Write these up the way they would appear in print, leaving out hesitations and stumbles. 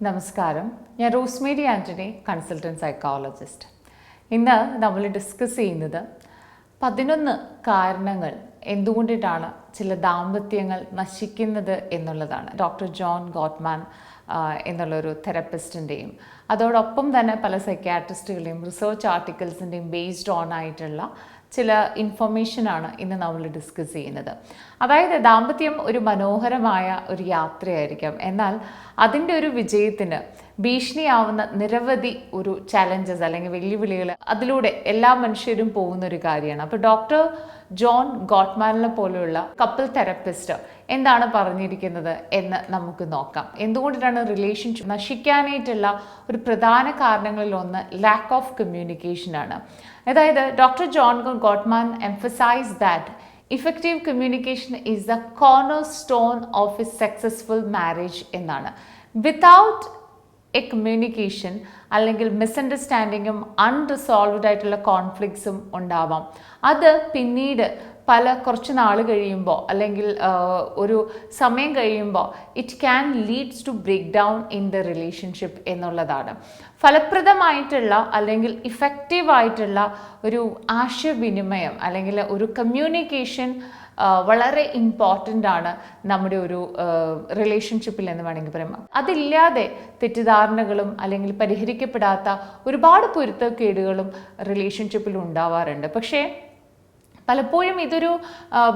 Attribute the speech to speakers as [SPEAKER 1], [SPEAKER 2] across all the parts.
[SPEAKER 1] നമസ്കാരം, ഞാൻ Rosemary Antony, consultant psychologist. ഇന്ന് നമ്മൾ ഡിസ്കസ് ചെയ്യുന്നത് 11 കാരണങ്ങൾ എന്തുകൊണ്ടിട്ടാണ് ചില ദാമ്പത്യങ്ങൾ നശിക്കുന്നത് എന്നുള്ളതാണ്. ഡോക്ടർ ജോൺ ഗോട്ട്മാൻ എന്നുള്ളൊരു തെറപ്പിസ്റ്റിൻ്റെയും അതോടൊപ്പം തന്നെ പല സൈക്യാട്രിസ്റ്റുകളുടെയും റിസർച്ച് ആർട്ടിക്കിൾസിൻ്റെയും ബേസ്ഡ് ഓൺ ആയിട്ടുള്ള ചില ഇൻഫർമേഷനാണ് ഇന്ന് നമ്മൾ ഡിസ്കസ് ചെയ്യുന്നത്. അതായത് ദാമ്പത്യം ഒരു മനോഹരമായ ഒരു യാത്രയായിരിക്കാം, എന്നാൽ അതിൻ്റെ ഒരു വിജയത്തിന് ഭീഷണിയാവുന്ന നിരവധി ഒരു ചാലഞ്ചസ് അല്ലെങ്കിൽ വെല്ലുവിളികൾ അതിലൂടെ എല്ലാ മനുഷ്യരും പോകുന്ന ഒരു കാര്യമാണ്. അപ്പോൾ ഡോക്ടർ ജോൺ ഗോട്ട്മാനിനെ പോലെയുള്ള കപ്പിൾ തെറപ്പിസ്റ്റ് എന്താണ് പറഞ്ഞിരിക്കുന്നത് എന്ന് നമുക്ക് നോക്കാം. എന്തുകൊണ്ടിട്ടാണ് റിലേഷൻഷിപ്പ് നശിക്കാനായിട്ടുള്ള ഒരു പ്രധാന കാരണങ്ങളിൽ ഒന്ന് ലാക്ക് ഓഫ് കമ്മ്യൂണിക്കേഷൻ ആണ്. അതായത് doctor John Gottman emphasized that effective communication is the cornerstone of a successful marriage എന്നാണ്. വിതൗട്ട് എ കമ്മ്യൂണിക്കേഷൻ അല്ലെങ്കിൽ മിസ്അണ്ടർസ്റ്റാൻഡിങ്ങും അൺറിസോൾവ്ഡ് ആയിട്ടുള്ള കോൺഫ്ലിക്ട്സും ഉണ്ടാവാം. അത് പിന്നീട് കുറച്ച് നാൾ കഴിയുമ്പോൾ അല്ലെങ്കിൽ ഒരു സമയം കഴിയുമ്പോൾ it can leads to break down in the relationship എന്നുള്ളതാണ്. ഫലപ്രദമായിട്ടുള്ള അല്ലെങ്കിൽ ഇഫക്റ്റീവായിട്ടുള്ള ഒരു ആശയവിനിമയം അല്ലെങ്കിൽ ഒരു കമ്മ്യൂണിക്കേഷൻ വളരെ ഇമ്പോർട്ടൻ്റ് ആണ് നമ്മുടെ ഒരു റിലേഷൻഷിപ്പിൽ എന്ന് വേണമെങ്കിൽ പറയാം. അതില്ലാതെ തെറ്റിദ്ധാരണകളും അല്ലെങ്കിൽ പരിഹരിക്കപ്പെടാത്ത ഒരുപാട് പൊരുത്തക്കേടുകളും റിലേഷൻഷിപ്പിൽ ഉണ്ടാവാറുണ്ട്. പക്ഷേ പലപ്പോഴും ഇതൊരു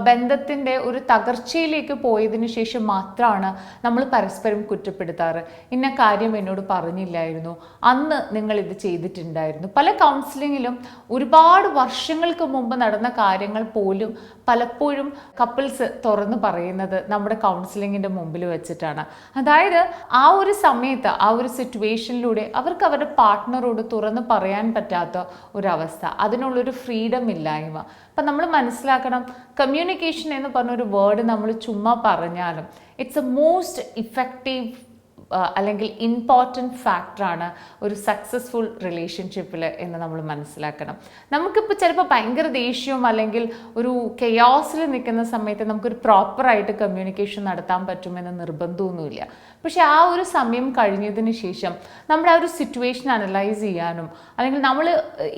[SPEAKER 1] ബന്ധത്തിൻ്റെ ഒരു തകർച്ചയിലേക്ക് പോയതിനു ശേഷം മാത്രമാണ് നമ്മൾ പരസ്പരം കുറ്റപ്പെടുത്താറ്. ഇന്ന കാര്യം എന്നോട് പറഞ്ഞില്ലായിരുന്നു, അന്ന് നിങ്ങൾ ഇത് ചെയ്തിട്ടുണ്ടായിരുന്നു. പല കൗൺസിലിങ്ങിലും ഒരുപാട് വർഷങ്ങൾക്ക് മുമ്പ് നടന്ന കാര്യങ്ങൾ പോലും പലപ്പോഴും കപ്പിൾസ് തുറന്ന് പറയുന്നത് നമ്മുടെ കൗൺസിലിങ്ങിൻ്റെ മുമ്പിൽ വെച്ചിട്ടാണ്. അതായത് ആ ഒരു സമയത്ത് ആ ഒരു സിറ്റുവേഷനിലൂടെ അവർക്ക് അവരുടെ പാർട്ട്ണറോട് തുറന്ന് പറയാൻ പറ്റാത്ത ഒരവസ്ഥ, അതിനുള്ളൊരു ഫ്രീഡം ഇല്ലായ്മ. അപ്പം നമ്മൾ മനസ്സിലാക്കണം, കമ്മ്യൂണിക്കേഷൻ എന്ന് പറഞ്ഞൊരു വേർഡ് നമ്മൾ ചുമ്മാ പറഞ്ഞാലും ഇറ്റ്സ് എ മോസ്റ്റ് ഇഫക്റ്റീവ് അല്ലെങ്കിൽ ഇമ്പോർട്ടൻറ്റ് ഫാക്ടറാണ് ഒരു സക്സസ്ഫുൾ റിലേഷൻഷിപ്പിൽ എന്ന് നമ്മൾ മനസ്സിലാക്കണം. നമുക്കിപ്പോൾ ചിലപ്പോൾ ഭയങ്കര ദേഷ്യവും അല്ലെങ്കിൽ ഒരു കെയോസിൽ നിൽക്കുന്ന സമയത്ത് നമുക്കൊരു പ്രോപ്പറായിട്ട് കമ്മ്യൂണിക്കേഷൻ നടത്താൻ പറ്റുമെന്ന് നിർബന്ധമൊന്നുമില്ല. പക്ഷെ ആ ഒരു സമയം കഴിഞ്ഞതിന് ശേഷം നമ്മുടെ ആ ഒരു സിറ്റുവേഷൻ അനലൈസ് ചെയ്യാനും അല്ലെങ്കിൽ നമ്മൾ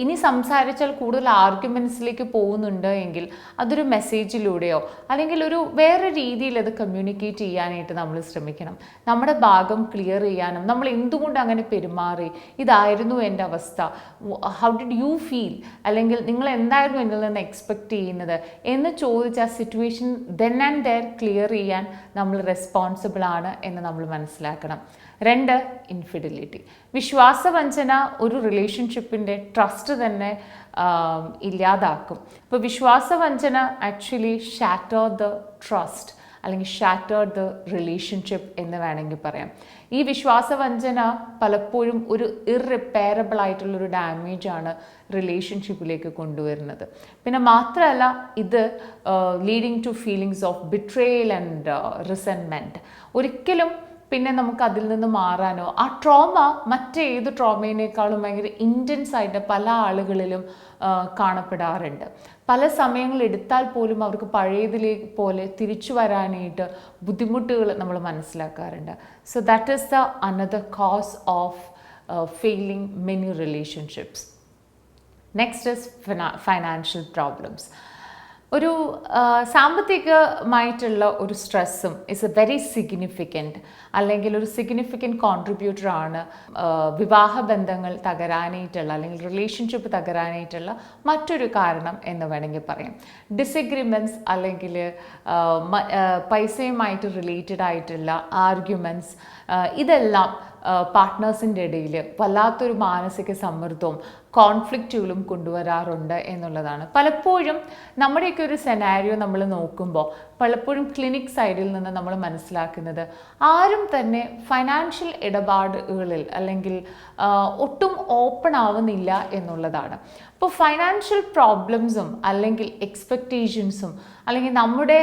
[SPEAKER 1] ഇനി സംസാരിച്ചാൽ കൂടുതൽ ആർഗ്യുമെൻറ്റ്സിലേക്ക് പോകുന്നുണ്ട് എങ്കിൽ അതൊരു മെസ്സേജിലൂടെയോ അല്ലെങ്കിൽ ഒരു വേറെ രീതിയിൽ അത് കമ്മ്യൂണിക്കേറ്റ് ചെയ്യാനായിട്ട് നമ്മൾ ശ്രമിക്കണം. നമ്മുടെ ഭാഗം ക്ലിയർ ചെയ്യാനും നമ്മൾ എന്തുകൊണ്ട് അങ്ങനെ പെരുമാറി, ഇതായിരുന്നു എൻ്റെ അവസ്ഥ, ഹൗ ഡിഡ് യു ഫീൽ, അല്ലെങ്കിൽ നിങ്ങൾ എന്തായിരുന്നു എന്നിൽ നിന്ന് എക്സ്പെക്റ്റ് ചെയ്യുന്നത് എന്ന് ചോദിച്ച് ആ situation then and there clear ചെയ്യാൻ നമ്മൾ റെസ്പോൺസിബിൾ ആണ് എന്ന് നമ്മൾ മനസ്സിലാക്കണം. 2, ഇൻഫിഡിലിറ്റി. വിശ്വാസവഞ്ചന ഒരു റിലേഷൻഷിപ്പിൻ്റെ ട്രസ്റ്റ് തന്നെ ഇല്ലാതാക്കും. ഇപ്പോൾ വിശ്വാസവഞ്ചന ആക്ച്വലി ഷാറ്റർ ദ ട്രസ്റ്റ് അല്ലെങ്കിൽ ഷാറ്റേർഡ് ദ റിലേഷൻഷിപ്പ് എന്ന് വേണമെങ്കിൽ പറയാം. ഈ വിശ്വാസവഞ്ചന പലപ്പോഴും ഒരു ഇർറിപ്പയറബിൾ ആയിട്ടുള്ളൊരു ഡാമേജാണ് റിലേഷൻഷിപ്പിലേക്ക് കൊണ്ടുവരുന്നത്. പിന്നെ മാത്രമല്ല ഇത് leading to feelings of betrayal and resentment. ഒരിക്കലും പിന്നെ നമുക്ക് അതിൽ നിന്ന് മാറാനോ ആ ട്രോമ മറ്റേത് ട്രോമയിനേക്കാളും ഭയങ്കര ഇൻറ്റൻസ് ആയിട്ട് പല ആളുകളിലും കാണപ്പെടാറുണ്ട്. പല സമയങ്ങൾ എടുത്താൽ പോലും അവർക്ക് പഴയതിലേക്ക് പോലെ തിരിച്ചു വരാനായിട്ട് ബുദ്ധിമുട്ടുകൾ നമ്മൾ മനസ്സിലാക്കാറുണ്ട്. So that is the another cause of failing many relationships. Next is financial problems. ഒരു സാമ്പത്തികമായിട്ടുള്ള ഒരു സ്ട്രെസ്സും ഇസ് എ വെരി സിഗ്നിഫിക്കൻറ്റ് അല്ലെങ്കിൽ ഒരു സിഗ്നിഫിക്കൻറ്റ് കോൺട്രിബ്യൂട്ടറാണ് വിവാഹ ബന്ധങ്ങൾ തകരാനായിട്ടുള്ള അല്ലെങ്കിൽ റിലേഷൻഷിപ്പ് തകരാനായിട്ടുള്ള മറ്റൊരു കാരണം എന്ന് വേണമെങ്കിൽ പറയാം. ഡിസഗ്രിമെൻറ്റ്സ് അല്ലെങ്കിൽ പൈസയുമായിട്ട് റിലേറ്റഡ് ആയിട്ടുള്ള ആർഗ്യുമെൻറ്റ്സ്, ഇതെല്ലാം പാർട്ട്നേഴ്സിൻ്റെ ഇടയിൽ വല്ലാത്തൊരു മാനസിക സമ്മർദ്ദവും കോൺഫ്ലിക്റ്റുകളും കൊണ്ടുവരാറുണ്ട് എന്നുള്ളതാണ്. പലപ്പോഴും നമ്മുടെയൊക്കെ ഒരു സെനാരിയോ നമ്മൾ നോക്കുമ്പോൾ പലപ്പോഴും ക്ലിനിക് സൈഡിൽ നിന്ന് നമ്മൾ മനസ്സിലാക്കുന്നത് ആരും തന്നെ ഫൈനാൻഷ്യൽ ഇടപാടുകളിൽ അല്ലെങ്കിൽ ഒട്ടും ഓപ്പൺ ആവുന്നില്ല എന്നുള്ളതാണ്. അപ്പോൾ ഫൈനാൻഷ്യൽ പ്രോബ്ലംസും അല്ലെങ്കിൽ എക്സ്പെക്റ്റേഷൻസും അല്ലെങ്കിൽ നമ്മുടെ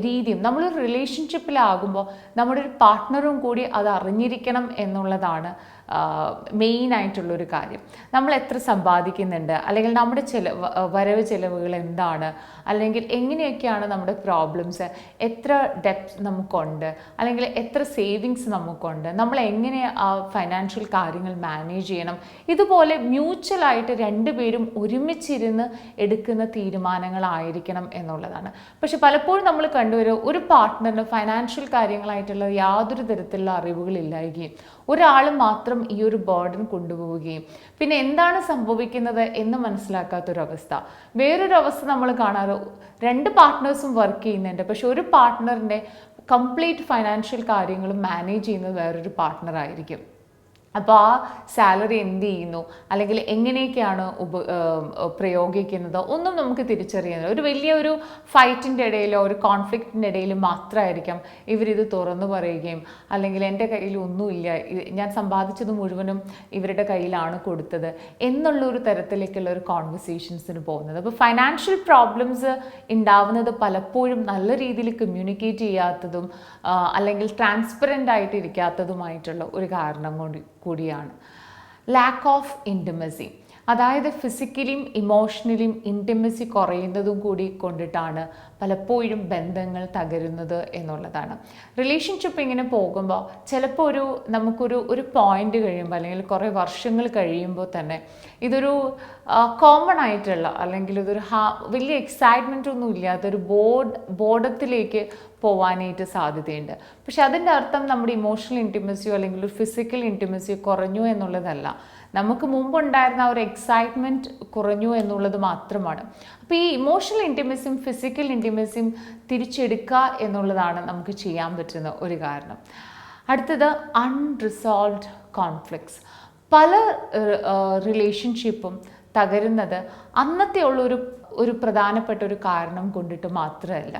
[SPEAKER 1] രീതിയും നമ്മളൊരു റിലേഷൻഷിപ്പിലാകുമ്പോൾ നമ്മുടെ ഒരു പാർട്ട്ണറും കൂടി അത് അറിഞ്ഞിരിക്കണം എന്നുള്ളതാണ് മെയിൻ ആയിട്ടുള്ളൊരു കാര്യം. നമ്മൾ എത്ര സമ്പാദിക്കുന്നുണ്ട്, അല്ലെങ്കിൽ നമ്മുടെ വരവ് ചിലവുകൾ എന്താണ്, അല്ലെങ്കിൽ എങ്ങനെയൊക്കെയാണ് നമ്മുടെ പ്രോബ്ലംസ്, എത്ര ഡെപ്റ്റ് നമുക്കുണ്ട്, അല്ലെങ്കിൽ എത്ര സേവിങ്സ് നമുക്കുണ്ട്, നമ്മൾ എങ്ങനെ ആ ഫൈനാൻഷ്യൽ കാര്യങ്ങൾ മാനേജ് ചെയ്യണം. ഇതുപോലെ മ്യൂച്വലായിട്ട് രണ്ടുപേരും ഒരുമിച്ചിരുന്ന് എടുക്കുന്ന തീരുമാനങ്ങളായിരിക്കണം എന്നുള്ളതാണ്. പക്ഷെ പലപ്പോഴും നമ്മൾ കണ്ടുവരും, ഒരു പാർട്ട്ണറിന് ഫൈനാൻഷ്യൽ കാര്യങ്ങളായിട്ടുള്ള യാതൊരു തരത്തിലുള്ള അറിവുകളില്ലായിരിക്കും, ഒരാൾ മാത്രം ഈ ഒരു ബർഡൻ കൊണ്ടുപോവുകയും പിന്നെ എന്താണ് സംഭവിക്കുന്നത് എന്ന് മനസ്സിലാക്കാത്തൊരവസ്ഥ. വേറൊരു അവസ്ഥ നമ്മൾ കാണാറ്, രണ്ട് പാർട്ട്നേഴ്സും വർക്ക് ചെയ്യുന്നുണ്ട്, പക്ഷെ ഒരു പാർട്ട്ണറിൻ്റെ കംപ്ലീറ്റ് ഫൈനാൻഷ്യൽ കാര്യങ്ങളും മാനേജ് ചെയ്യുന്നത് വേറൊരു പാർട്ട്ണർ ആയിരിക്കും. അപ്പോൾ ആ സാലറി എന്ത് ചെയ്യുന്നു, അല്ലെങ്കിൽ എങ്ങനെയൊക്കെയാണ് പ്രയോഗിക്കുന്നത് ഒന്നും നമുക്ക് തിരിച്ചറിയുന്നില്ല. ഒരു വലിയൊരു ഫൈറ്റിൻ്റെ ഇടയിലോ ഒരു കോൺഫ്ലിക്റ്റിൻ്റെ ഇടയിലും മാത്രമായിരിക്കാം ഇവരിത് തുറന്നു പറയുകയും, അല്ലെങ്കിൽ എൻ്റെ കയ്യിൽ ഒന്നുമില്ല, ഞാൻ സമ്പാദിച്ചത് മുഴുവനും ഇവരുടെ കയ്യിലാണ് കൊടുത്തത് എന്നുള്ളൊരു തരത്തിലേക്കുള്ള ഒരു കോൺവെർസേഷൻസിന് പോകുന്നത്. അപ്പോൾ ഫൈനാൻഷ്യൽ പ്രോബ്ലംസ് ഉണ്ടാവുന്നത് പലപ്പോഴും നല്ല രീതിയിൽ കമ്മ്യൂണിക്കേറ്റ് ചെയ്യാത്തതും അല്ലെങ്കിൽ ട്രാൻസ്പെറൻ്റ് ആയിട്ട് ഇരിക്കാത്തതുമായിട്ടുള്ള ഒരു കാരണം കൂടിയാണ്. ലാക്ക് ഓഫ് ഇൻറ്റിമസി, അതായത് ഫിസിക്കലിയും ഇമോഷണലിയും ഇൻറ്റിമസി കുറയുന്നതും കൂടി കൊണ്ടിട്ടാണ് പലപ്പോഴും ബന്ധങ്ങൾ തകരുന്നത് എന്നുള്ളതാണ്. റിലേഷൻഷിപ്പ് ഇങ്ങനെ പോകുമ്പോൾ ചിലപ്പോൾ നമുക്കൊരു പോയിന്റ് കഴിയുമ്പോൾ, അല്ലെങ്കിൽ കുറേ വർഷങ്ങൾ കഴിയുമ്പോൾ തന്നെ ഇതൊരു കോമൺ ആയിട്ടുള്ള, അല്ലെങ്കിൽ ഇതൊരു വലിയ എക്സൈറ്റ്മെൻ്റ് ഒന്നും ഇല്ലാത്തൊരു ബോർഡത്തിലേക്ക് പോവാനായിട്ട് സാധ്യതയുണ്ട്. പക്ഷെ അതിൻ്റെ അർത്ഥം നമ്മുടെ ഇമോഷണൽ ഇൻറ്റിമസിയോ അല്ലെങ്കിൽ ഒരു ഫിസിക്കൽ ഇൻറ്റിമസിയോ കുറഞ്ഞു എന്നുള്ളതല്ല, നമുക്ക് മുമ്പുണ്ടായിരുന്ന ഒരു എക്സൈറ്റ്മെൻറ്റ് കുറഞ്ഞു എന്നുള്ളത് മാത്രമാണ്. അപ്പോൾ ഈ ഇമോഷണൽ ഇൻറ്റിമസിയും ഫിസിക്കൽ ഇൻറ്റിമസിയും തിരിച്ചെടുക്കുക എന്നുള്ളതാണ് നമുക്ക് ചെയ്യാൻ പറ്റുന്ന ഒരു കാരണം. അടുത്തത് അൺറിസോൾവ്ഡ് കോൺഫ്ലിക്ട്സ്. പല റിലേഷൻഷിപ്പും തകരുന്നത് അന്നത്തെ ഒരു പ്രധാനപ്പെട്ട ഒരു കാരണം കൊണ്ടിട്ട് മാത്രമല്ല,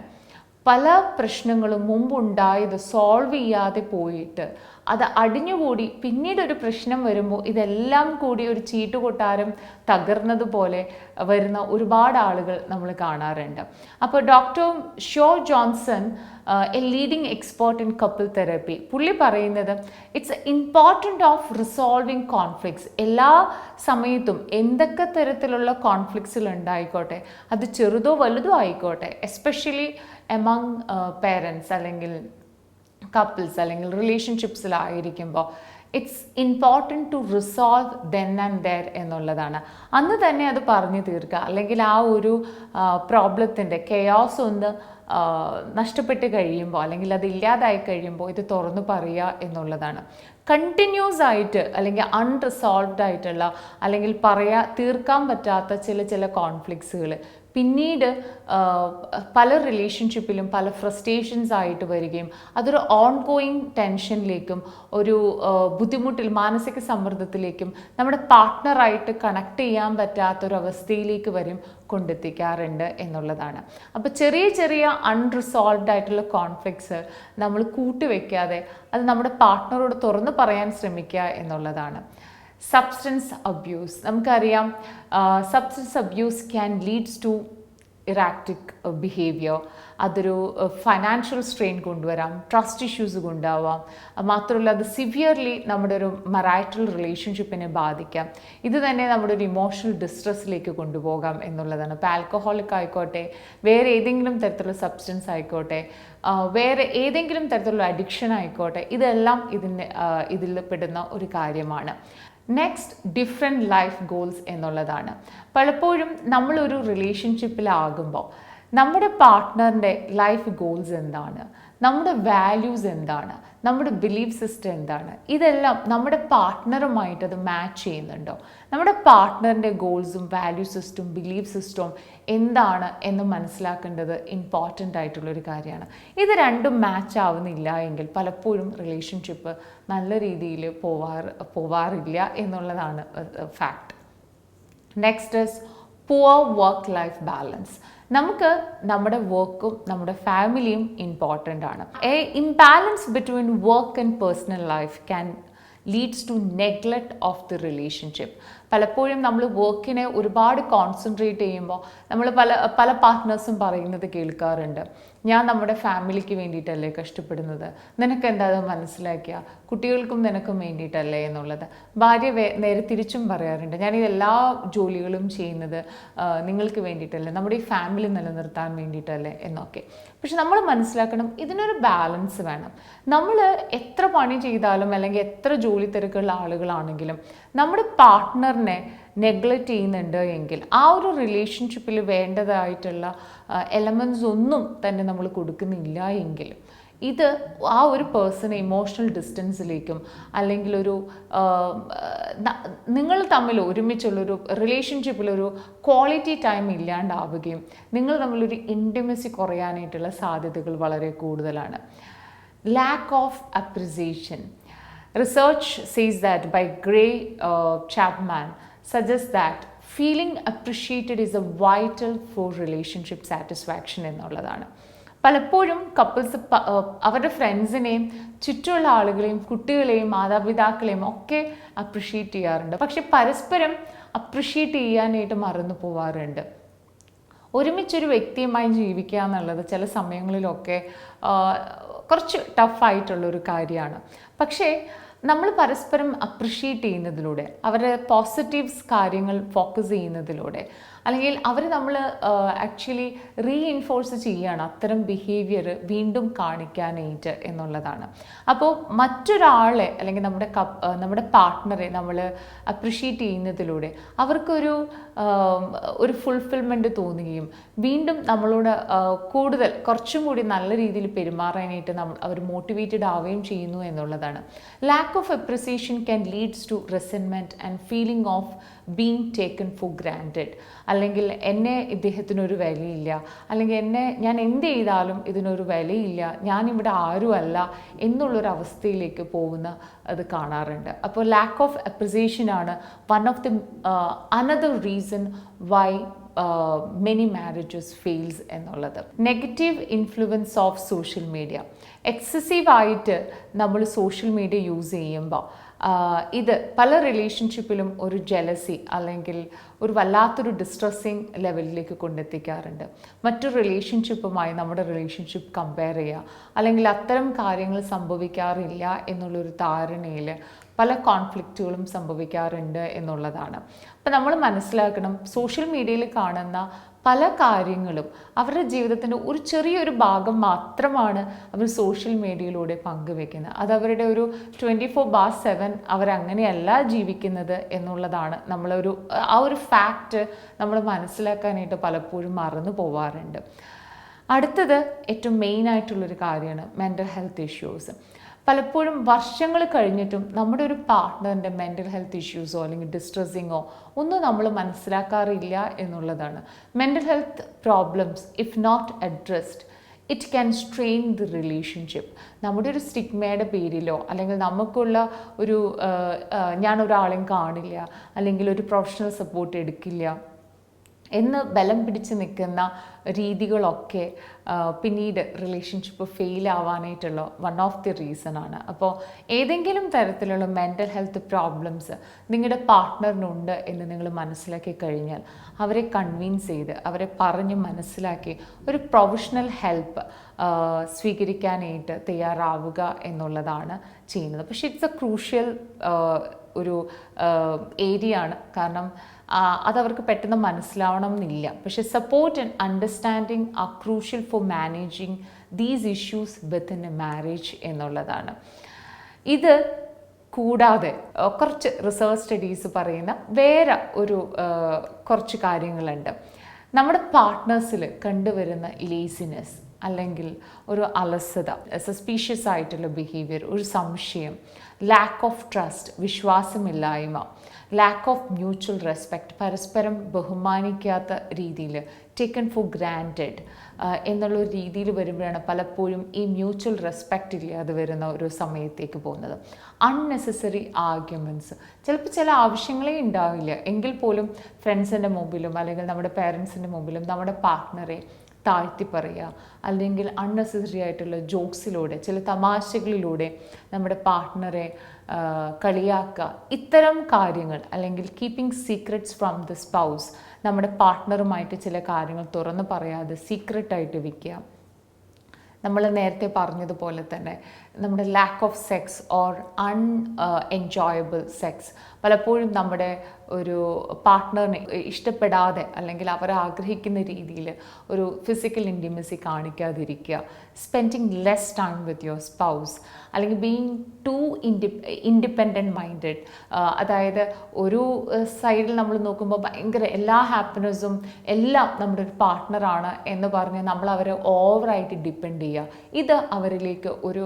[SPEAKER 1] പല പ്രശ്നങ്ങളും മുമ്പുണ്ടായത് സോൾവ് ചെയ്യാതെ പോയിട്ട് അത് അടിഞ്ഞുകൂടി പിന്നീട് ഒരു പ്രശ്നം വരുമ്പോൾ ഇതെല്ലാം കൂടി ഒരു ചീട്ടുകൊട്ടാരം തകർന്നതുപോലെ വരുന്ന ഒരുപാട് ആളുകൾ നമ്മൾ കാണാറുണ്ട്. അപ്പോൾ doctor show Johnson, A leading expert in couple therapy, പുള്ളി പറയുന്നത് it's important of resolving conflicts. എല്ലാ സമയത്തും എന്തൊക്കെ തരത്തിലുള്ള കോൺഫ്ലിക്ട്സുകൾ ഉണ്ടായിക്കോട്ടെ, അത് ചെറുതോ വലുതോ ആയിക്കോട്ടെ, എസ്പെഷ്യലി എമംഗ് പേരൻസ് അല്ലെങ്കിൽ കപ്പിൾസ് അല്ലെങ്കിൽ റിലേഷൻഷിപ്സിലായിരിക്കുമ്പോൾ it's important to resolve then and there എന്നുള്ളതാണ്. അന്ന് തന്നെ അത് പറഞ്ഞു തീർക്കുക, അല്ലെങ്കിൽ ആ ഒരു പ്രോബ്ലത്തിൻ്റെ കെയോസ് ഒന്ന് നഷ്ടപ്പെട്ട് കഴിയുമ്പോൾ, അല്ലെങ്കിൽ അത് ഇല്ലാതായി കഴിയുമ്പോൾ ഇത് തുറന്നു പറയുക എന്നുള്ളതാണ്. കണ്ടിന്യൂസ് ആയിട്ട് അല്ലെങ്കിൽ അൺറിസോൾവ്ഡ് ആയിട്ടുള്ള, അല്ലെങ്കിൽ തീർക്കാൻ പറ്റാത്ത ചില കോൺഫ്ലിക്ട്സുകൾ പിന്നീട് പല റിലേഷൻഷിപ്പിലും പല ഫ്രസ്ട്രേഷൻസ് ആയിട്ട് വരികയും അതൊരു ഓൺഗോയിങ് ടെൻഷനിലേക്കും ഒരു ബുദ്ധിമുട്ടിൽ മാനസിക സമ്മർദ്ദത്തിലേക്കും നമ്മുടെ പാർട്ട്ണറായിട്ട് കണക്ട് ചെയ്യാൻ പറ്റാത്തൊരവസ്ഥയിലേക്ക് വരും കൊണ്ടെത്തിക്കാറുണ്ട് എന്നുള്ളതാണ്. അപ്പോൾ ചെറിയ അൺറിസോൾവ്ഡ് ആയിട്ടുള്ള കോൺഫ്ലിക്ട്സ് നമ്മൾ കൂട്ടിവെക്കാതെ അത് നമ്മുടെ പാർട്ട്ണറോട് തുറന്നു പറയാൻ ശ്രമിക്കുക എന്നുള്ളതാണ്. സബ്സ്റ്റൻസ് അബ്യൂസ്, നമുക്കറിയാം substance abuse can leads to erratic behaviour. അതൊരു ഫൈനാൻഷ്യൽ സ്ട്രെയിൻ കൊണ്ടുവരാം, ട്രസ്റ്റ് ഇഷ്യൂസ് കൊണ്ടുപോവാം, മാത്രമല്ല അത് സിവിയർലി നമ്മുടെ ഒരു മറൈറ്റൽ റിലേഷൻഷിപ്പിനെ ബാധിക്കാം. ഇത് തന്നെ നമ്മുടെ ഒരു ഇമോഷണൽ ഡിസ്ട്രെസ്സിലേക്ക് കൊണ്ടുപോകാം എന്നുള്ളതാണ്. ഇപ്പോൾ ആൽക്കഹോളിക് ആയിക്കോട്ടെ, വേറെ ഏതെങ്കിലും തരത്തിലുള്ള സബ്സ്റ്റൻസ് ആയിക്കോട്ടെ, വേറെ ഏതെങ്കിലും തരത്തിലുള്ള അഡിക്ഷൻ ആയിക്കോട്ടെ, ഇതെല്ലാം ഇതിൽ പെടുന്ന ഒരു കാര്യമാണ്. നെക്സ്റ്റ്, ഡിഫറെൻറ്റ് ലൈഫ് ഗോൾസ് എന്നുള്ളതാണ്. പലപ്പോഴും നമ്മളൊരു റിലേഷൻഷിപ്പിലാകുമ്പോൾ നമ്മുടെ പാർട്ട്ണറിൻ്റെ ലൈഫ് ഗോൾസ് എന്താണ്, നമ്മുടെ വാല്യൂസ് എന്താണ്, നമ്മുടെ ബിലീഫ് സിസ്റ്റം എന്താണ്, ഇതെല്ലാം നമ്മുടെ പാർട്ട്ണറുമായിട്ട് അത് മാച്ച് ചെയ്യുന്നുണ്ടോ? നമ്മുടെ പാർട്ട്ണറിൻ്റെ ഗോൾസും വാല്യൂ സിസ്റ്റവും ബിലീഫ് സിസ്റ്റവും എന്താണ് എന്ന് മനസ്സിലാക്കേണ്ടത് ഇമ്പോർട്ടൻ്റ് ആയിട്ടുള്ളൊരു കാര്യമാണ്. ഇത് രണ്ടും മാച്ച് ആവുന്നില്ല എങ്കിൽ പലപ്പോഴും റിലേഷൻഷിപ്പ് നല്ല രീതിയിൽ പോവാറില്ല എന്നുള്ളതാണ് fact. Next is poor work life balance. നമുക്ക് നമ്മുടെ വർക്കും നമ്മുടെ ഫാമിലിയും ഇമ്പോർട്ടൻ്റ് ആണ്. A imbalance between work and personal life can leads to neglect of the relationship. പലപ്പോഴും നമ്മൾ വർക്കിനെ ഒരുപാട് കോൺസെൻട്രേറ്റ് ചെയ്യുമ്പോൾ നമ്മൾ പല പാർട്ട്നേഴ്സും പറയുന്നത് കേൾക്കാറുണ്ട്, ഞാൻ നമ്മുടെ ഫാമിലിക്ക് വേണ്ടിയിട്ടല്ലേ കഷ്ടപ്പെടുന്നത്, നിനക്ക് എന്താ അത് മനസ്സിലാക്കിയ, കുട്ടികൾക്കും നിനക്കും വേണ്ടിയിട്ടല്ലേ എന്നുള്ളത്. ഭാര്യ നേരെ തിരിച്ചും പറയാറുണ്ട്, ഞാൻ എല്ലാ ജോലികളും ചെയ്യുന്നത് നിങ്ങൾക്ക് വേണ്ടിയിട്ടല്ലേ, നമ്മുടെ ഈ ഫാമിലി നിലനിർത്താൻ വേണ്ടിയിട്ടല്ലേ എന്നൊക്കെ. പക്ഷെ നമ്മൾ മനസ്സിലാക്കണം, ഇതിനൊരു ബാലൻസ് വേണം. നമ്മൾ എത്ര പണി ചെയ്താലും അല്ലെങ്കിൽ എത്ര ജോലി തിരക്കുള്ള ആളുകളാണെങ്കിലും നമ്മുടെ പാർട്ട്ണറിനെ നെഗ്ലക്റ്റ് ചെയ്യുന്നുണ്ട് എങ്കിൽ, ആ ഒരു റിലേഷൻഷിപ്പിൽ വേണ്ടതായിട്ടുള്ള എലമെൻറ്റ്സ് ഒന്നും തന്നെ നമ്മൾ കൊടുക്കുന്നില്ല എങ്കിൽ, ഇത് ആ ഒരു പേഴ്സണെ ഇമോഷണൽ ഡിസ്റ്റൻസിലേക്കും അല്ലെങ്കിൽ ഒരു നിങ്ങൾ തമ്മിൽ ഒരുമിച്ചുള്ളൊരു റിലേഷൻഷിപ്പിലൊരു ക്വാളിറ്റി ടൈം ഇല്ലാണ്ടാവുകയും നിങ്ങൾ തമ്മിലൊരു ഇൻറ്റിമസി കുറയാനായിട്ടുള്ള സാധ്യതകൾ വളരെ കൂടുതലാണ്. Lakh of appreciation. Research says that by Gray Chapman suggests that feeling appreciated is a vital for relationship satisfaction എന്നുള്ളതാണ്. പലപ്പോഴും കപ്പിൾസ് അവരുടെ ഫ്രണ്ട്സിനെയും ചുറ്റുമുള്ള ആളുകളെയും കുട്ടികളെയും മാതാപിതാക്കളെയും ഒക്കെ അപ്രിഷ്യേറ്റ് ചെയ്യാറുണ്ട്. പക്ഷെ പരസ്പരം അപ്രിഷ്യേറ്റ് ചെയ്യാനായിട്ട് മറന്നു പോവാറുണ്ട്. ഒരുമിച്ചൊരു വ്യക്തിയുമായി ജീവിക്കുക എന്നുള്ളത് ചില സമയങ്ങളിലൊക്കെ കുറച്ച് ടഫായിട്ടുള്ളൊരു കാര്യമാണ്. പക്ഷേ നമ്മൾ പരസ്പരം അപ്രിഷ്യേറ്റ് ചെയ്യുന്നതിലൂടെ, അവരുടെ പോസിറ്റീവ്സ് കാര്യങ്ങൾ ഫോക്കസ് ചെയ്യുന്നതിലൂടെ, അല്ലെങ്കിൽ അവർ നമ്മൾ ആക്ച്വലി റീഇൻഫോഴ്സ് ചെയ്യുകയാണ് അത്തരം ബിഹേവിയർ വീണ്ടും കാണിക്കാനായിട്ട് എന്നുള്ളതാണ്. അപ്പോൾ മറ്റൊരാളെ അല്ലെങ്കിൽ നമ്മുടെ പാർട്ട്ണറെ നമ്മൾ അപ്രിഷ്യേറ്റ് ചെയ്യുന്നതിലൂടെ അവർക്കൊരു ഫുൾഫിൽമെൻറ്റ് തോന്നുകയും വീണ്ടും നമ്മളോട് കുറച്ചും കൂടി നല്ല രീതിയിൽ പെരുമാറാനായിട്ട് അവർ മോട്ടിവേറ്റഡ് ആവുകയും ചെയ്യുന്നു എന്നുള്ളതാണ്. Lack of appreciation can leads to resentment and feeling of being taken for granted. അല്ലെങ്കിൽ എന്നെ ഇദ്ദേഹത്തിനൊരു വിലയില്ല, അല്ലെങ്കിൽ ഞാൻ എന്ത് ചെയ്താലും ഇതിനൊരു വിലയില്ല, ഞാനിവിടെ ആരുമല്ല എന്നുള്ളൊരവസ്ഥയിലേക്ക് പോകുന്ന അത് കാണാറുണ്ട്. അപ്പോൾ ലാക്ക് ഓഫ് അപ്രിസിയേഷനാണ് one of the another reason why many marriages fails എന്നുള്ളത്. Negative influence of social media. എക്സസീവായിട്ട് നമ്മൾ സോഷ്യൽ മീഡിയ യൂസ് ചെയ്യുമ്പോൾ ഇത് പല റിലേഷൻഷിപ്പിലും ഒരു ജലസി അല്ലെങ്കിൽ ഒരു വല്ലാത്തൊരു ഡിസ്ട്രസ്സിങ് ലെവലിലേക്ക് കൊണ്ടെത്തിക്കാറുണ്ട്. മറ്റൊരു റിലേഷൻഷിപ്പുമായി നമ്മുടെ റിലേഷൻഷിപ്പ് കമ്പയർ ചെയ്യുക, അല്ലെങ്കിൽ അത്തരം കാര്യങ്ങൾ സംഭവിക്കാറില്ല എന്നുള്ളൊരു ധാരണയിൽ പല കോൺഫ്ലിക്റ്റുകളും സംഭവിക്കാറുണ്ട് എന്നുള്ളതാണ്. അപ്പം നമ്മൾ മനസ്സിലാക്കണം, സോഷ്യൽ മീഡിയയിൽ കാണുന്ന പല കാര്യങ്ങളും അവരുടെ ജീവിതത്തിൻ്റെ ഒരു ചെറിയൊരു ഭാഗം മാത്രമാണ് അവർ സോഷ്യൽ മീഡിയയിലൂടെ പങ്കുവെക്കുന്നത്. അത് അവരുടെ ഒരു 24/7 അവരങ്ങനെയല്ല ജീവിക്കുന്നത് എന്നുള്ളതാണ് ആ ഒരു ഫാക്റ്റ് നമ്മൾ മനസ്സിലാക്കാനായിട്ട് പലപ്പോഴും മറന്നു പോവാറുണ്ട്. അടുത്തത് ഏറ്റവും മെയിനായിട്ടുള്ളൊരു കാര്യമാണ് മെൻ്റൽ ഹെൽത്ത് ഇഷ്യൂസ്. പലപ്പോഴും വർഷങ്ങൾ കഴിഞ്ഞിട്ടും നമ്മുടെ ഒരു പാർട്ട്ണറിൻ്റെ മെൻ്റൽ ഹെൽത്ത് ഇഷ്യൂസോ അല്ലെങ്കിൽ ഡിസ്ട്രസ്സിങ്ങോ ഒന്നും നമ്മൾ മനസ്സിലാക്കാറില്ല എന്നുള്ളതാണ്. Mental health problems if not addressed it can strain the relationship. നമ്മുടെ ഒരു സ്റ്റിഗ്മയുടെ പേരിലോ അല്ലെങ്കിൽ നമുക്കുള്ള ഒരു ഞാൻ ഒരാളെയും കാണില്ല അല്ലെങ്കിൽ ഒരു പ്രൊഫഷണൽ സപ്പോർട്ട് എടുക്കില്ല എന്ന് ബലം പിടിച്ച് നിൽക്കുന്ന രീതികളൊക്കെ പിന്നീട് റിലേഷൻഷിപ്പ് ഫെയിൽ ആവാനായിട്ടുള്ള വൺ ഓഫ് ദി റീസൺ ആണ്. അപ്പോൾ ഏതെങ്കിലും തരത്തിലുള്ള മെൻ്റൽ ഹെൽത്ത് പ്രോബ്ലംസ് നിങ്ങളുടെ പാർട്ട്ണറിനുണ്ട് എന്ന് നിങ്ങൾ മനസ്സിലാക്കി കഴിഞ്ഞാൽ അവരെ കൺവിൻസ് ചെയ്ത് അവരെ പറഞ്ഞ് മനസ്സിലാക്കി ഒരു പ്രൊഫഷണൽ ഹെൽപ്പ് സ്വീകരിക്കാനായിട്ട് തയ്യാറാവുക എന്നുള്ളതാണ് ചെയ്യുന്നത്. പക്ഷേ ഇറ്റ്സ് എ ക്രൂഷ്യൽ ഒരു ഏരിയ ആണ്. കാരണം അതവർക്ക് പെട്ടെന്ന് മനസ്സിലാവണം എന്നില്ല. പക്ഷേ support and understanding are crucial for managing these issues within A marriage എന്നുള്ളതാണ്. ഇത് കൂടാതെ കുറച്ച് റിസർച്ച് സ്റ്റഡീസ് പറയുന്ന വേറെ കുറച്ച് കാര്യങ്ങളുണ്ട്. നമ്മുടെ പാർട്ട്നേഴ്സിൽ കണ്ടുവരുന്ന ലേസിനെസ് അല്ലെങ്കിൽ ഒരു അലസത, സസ്പീഷ്യസ് ആയിട്ടുള്ള ബിഹേവിയർ, ഒരു സംശയം, ലാക്ക് ഓഫ് ട്രസ്റ്റ്, വിശ്വാസമില്ലായ്മ, ലാക്ക് ഓഫ് മ്യൂച്വൽ റെസ്പെക്റ്റ്, പരസ്പരം ബഹുമാനിക്കാത്ത രീതിയിൽ, ടേക്കൺ ഫോർ ഗ്രാൻറ്റഡ് എന്നുള്ളൊരു രീതിയിൽ വരുമ്പോഴാണ് പലപ്പോഴും ഈ മ്യൂച്വൽ റെസ്പെക്റ്റ് ഇല്ലാതെ വരുന്ന ഒരു സമയത്തേക്ക് പോകുന്നത്. അൺനെസസറി ആർഗ്യുമെൻറ്റ്സ്, ചിലപ്പോൾ ചില ആവശ്യങ്ങളേ ഉണ്ടാവില്ല എങ്കിൽ പോലും ഫ്രണ്ട്സിൻ്റെ മുമ്പിലും അല്ലെങ്കിൽ നമ്മുടെ പേരൻസിൻ്റെ മുമ്പിലും നമ്മുടെ പാർട്ട്ണറെ താഴ്ത്തി പറയുക, അല്ലെങ്കിൽ അൺനെസസറി ആയിട്ടുള്ള ജോക്സിലൂടെ, ചില തമാശകളിലൂടെ നമ്മുടെ പാർട്ട്ണറെ കളിയാക്കുക, ഇത്തരം കാര്യങ്ങൾ, അല്ലെങ്കിൽ keeping secrets from the spouse, നമ്മുടെ പാർട്ട്ണറുമായിട്ട് ചില കാര്യങ്ങൾ തുറന്നു പറയാതെ സീക്രട്ടായിട്ട് വയ്ക്കുക. നമ്മൾ നേരത്തെ പറഞ്ഞതുപോലെ തന്നെ നമ്മുടെ lack of sex or enjoyable sex, പലപ്പോഴും നമ്മുടെ ഒരു പാർട്ട്ണറിനെ ഇഷ്ടപ്പെടാതെ അല്ലെങ്കിൽ അവർ ആഗ്രഹിക്കുന്ന രീതിയിൽ ഒരു ഫിസിക്കൽ ഇൻറ്റിമസി കാണിക്കാതിരിക്കുക, spending less time with your spouse, അല്ലെങ്കിൽ ബീയിങ് ടു ഇൻഡിപെൻഡൻറ്റ് മൈൻഡഡ്. അതായത് ഒരു സൈഡിൽ നമ്മൾ നോക്കുമ്പോൾ ഭയങ്കര എല്ലാ ഹാപ്പിനെസ്സും എല്ലാം നമ്മുടെ ഒരു പാർട്ട്ണറാണ് എന്ന് പറഞ്ഞ് നമ്മൾ അവരെ ഓവറായിട്ട് ഡിപ്പെൻഡ് ചെയ്യുക. ഇത് അവരിലേക്ക് ഒരു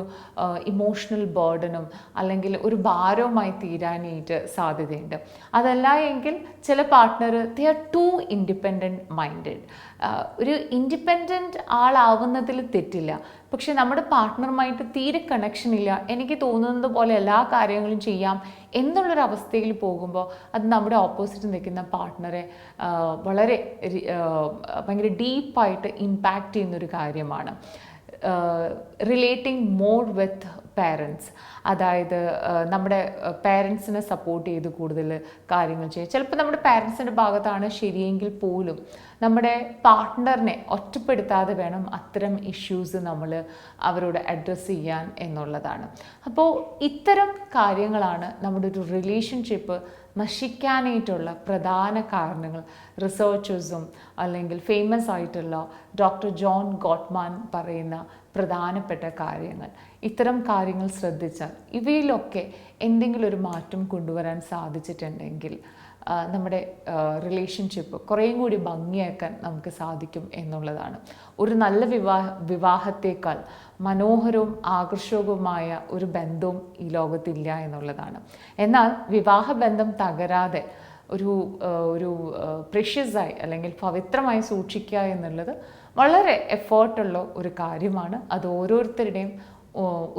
[SPEAKER 1] ഇമോഷണൽ ബേർഡനും അല്ലെങ്കിൽ ഒരു ഭാരവുമായി തീരാനായിട്ട് സാധ്യതയുണ്ട്. അതല്ല എങ്കിൽ ചില partner they are too independent minded. ഒരു ഇൻഡിപെൻഡൻറ്റ് ആളാവുന്നതിൽ തെറ്റില്ല, പക്ഷെ നമ്മുടെ പാർട്ട്ണറുമായിട്ട് തീരെ കണക്ഷൻ ഇല്ല, എനിക്ക് തോന്നുന്നത് പോലെ എല്ലാ കാര്യങ്ങളും ചെയ്യാം എന്നുള്ളൊരവസ്ഥയിൽ പോകുമ്പോൾ അത് നമ്മുടെ ഓപ്പോസിറ്റ് നിൽക്കുന്ന പാർട്ട്ണറെ വളരെ ഭയങ്കര ഡീപ്പായിട്ട് ഇമ്പാക്റ്റ് ചെയ്യുന്നൊരു കാര്യമാണ്. റിലേറ്റിംഗ് മോർ വിത്ത് പാരൻസ്, അതായത് നമ്മുടെ പാരൻസിനെ സപ്പോർട്ട് ചെയ്ത് കൂടുതൽ കാര്യങ്ങൾ ചെയ്യുക. ചിലപ്പോൾ നമ്മുടെ പാരൻസിൻ്റെ ഭാഗത്താണ് ശരിയെങ്കിൽ പോലും നമ്മുടെ പാർട്ട്ണറിനെ ഒറ്റപ്പെടുത്താതെ വേണം അത്തരം ഇഷ്യൂസ് നമ്മൾ അവരോട് അഡ്രസ്സ് ചെയ്യാൻ എന്നുള്ളതാണ്. അപ്പോൾ ഇത്തരം കാര്യങ്ങളാണ് നമ്മുടെ ഒരു റിലേഷൻഷിപ്പ് നശിക്കാനായിട്ടുള്ള പ്രധാന കാരണങ്ങൾ. റിസർച്ചേഴ്സും അല്ലെങ്കിൽ ഫേമസ് ആയിട്ടുള്ള ഡോക്ടർ ജോൺ ഗോട്ട്മാൻ പറയുന്ന പ്രധാനപ്പെട്ട കാര്യങ്ങൾ. ഇത്തരം കാര്യങ്ങൾ ശ്രദ്ധിച്ചാൽ ഇവയിലൊക്കെ എന്തെങ്കിലും ഒരു മാറ്റം കൊണ്ടുവരാൻ സാധിച്ചിട്ടുണ്ടെങ്കിൽ നമ്മുടെ റിലേഷൻഷിപ്പ് കുറേയും കൂടി ഭംഗിയാക്കാൻ നമുക്ക് സാധിക്കും എന്നുള്ളതാണ്. ഒരു നല്ല വിവാഹത്തേക്കാൾ മനോഹരവും ആകർഷകവുമായ ഒരു ബന്ധവും ഈ ലോകത്തില്ല എന്നുള്ളതാണ്. എന്നാൽ വിവാഹബന്ധം തകരാതെ ഒരു പ്രഷ്യസായി അല്ലെങ്കിൽ പവിത്രമായി സൂക്ഷിക്കുക എന്നുള്ളത് വളരെ എഫേർട്ടുള്ള ഒരു കാര്യമാണ്. അത് ഓരോരുത്തരുടെയും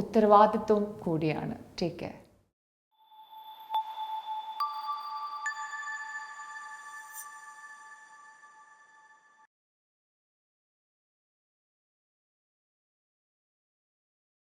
[SPEAKER 1] ഉത്തരവാദിത്വം കൂടിയാണ്. Take care.